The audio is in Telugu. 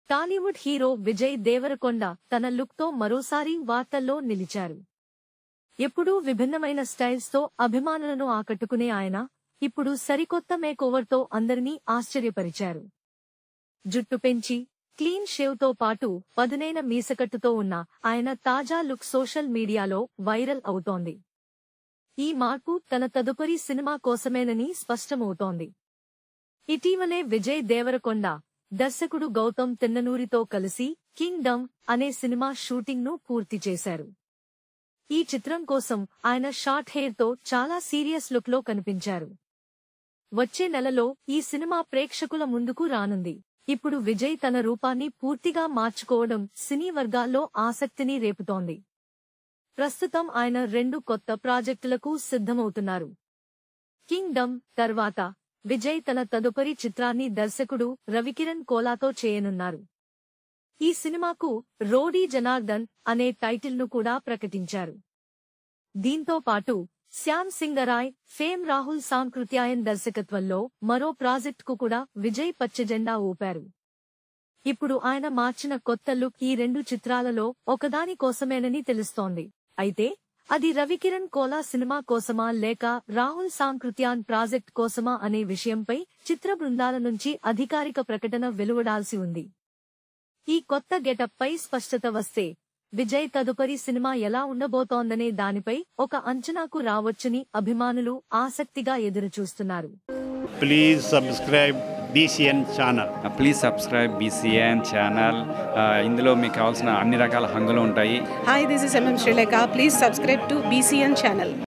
టాలీవుడ్ హీరో విజయ్ దేవరకొండ తన లుక్తో మరోసారి వార్తల్లో నిలిచారు. ఎప్పుడూ విభిన్నమైన స్టైల్స్తో అభిమానులను ఆకట్టుకునే ఆయన ఇప్పుడు సరికొత్త మేకోవర్తో అందరినీ ఆశ్చర్యపరిచారు. జుట్టు పెంచి క్లీన్ షేవ్తో పాటు పదునైన మీసకట్టుతో ఉన్న ఆయన తాజా లుక్ సోషల్ మీడియాలో వైరల్ అవుతోంది. ఈ మార్పు తన తదుపరి సినిమా కోసమేనని స్పష్టమవుతోంది. ఇటీవలే విజయ్ దేవరకొండ దర్శకుడు గౌతమ్ తిన్ననూరితో కలిసి కింగ్డమ్ అనే సినిమా షూటింగ్ను పూర్తి చేశారు. ఈ చిత్రం కోసం ఆయన షార్ట్ హెయిర్తో చాలా సీరియస్ లుక్లో కనిపించారు. వచ్చే నెలలో ఈ సినిమా ప్రేక్షకుల ముందుకు రానుంది. ఇప్పుడు విజయ్ తన రూపాన్ని పూర్తిగా మార్చుకోవడం సినీ వర్గాల్లో ఆసక్తిని రేపుతోంది. ప్రస్తుతం ఆయన 2 కొత్త ప్రాజెక్టులకు సిద్ధమవుతున్నారు. కింగ్డమ్ తర్వాత విజయ్ తన తదుపరి చిత్రాన్ని దర్శకుడు రవికిరణ్ కోలాతో చేయనున్నారు. ఈ సినిమాకు రోడీ జనార్దన్ అనే టైటిల్ను కూడా ప్రకటించారు. దీంతో పాటు శ్యామ్ సింగరాయ్, ఫేమ్ రాహుల్ సాంకృత్యాయన్ దర్శకత్వంలో మరో ప్రాజెక్టుకు కూడా విజయ్ పచ్చజెండా ఊపారు. ఇప్పుడు ఆయన మార్చిన కొత్త లుక్ ఈ 2 చిత్రాలలో ఒకదాని కోసమేనని తెలుస్తోంది. అయితే అది రవికిరణ్ కోలా సినిమా కోసమా లేక రాహుల్ సాంకృత్యాన్ ప్రాజెక్ట్ కోసమా అనే విషయంపై చిత్ర బృందాల నుంచి అధికారిక ప్రకటన వెలువడాల్సి ఉంది. ఈ కొత్త గెటప్ పై స్పష్టత వస్తే విజయ్ తదుపరి సినిమా ఎలా ఉండబోతోందనే దానిపై ఒక అంచనాకు రావచ్చని అభిమానులు ఆసక్తిగా ఎదురుచూస్తున్నారు. Please subscribe BCN channel. Please subscribe BCN channel. ఇందులో మీకు కావాల్సిన అన్ని రకాల హంగులు ఉంటాయి. Hi, this is MM Sri Lanka. Please subscribe to BCN channel.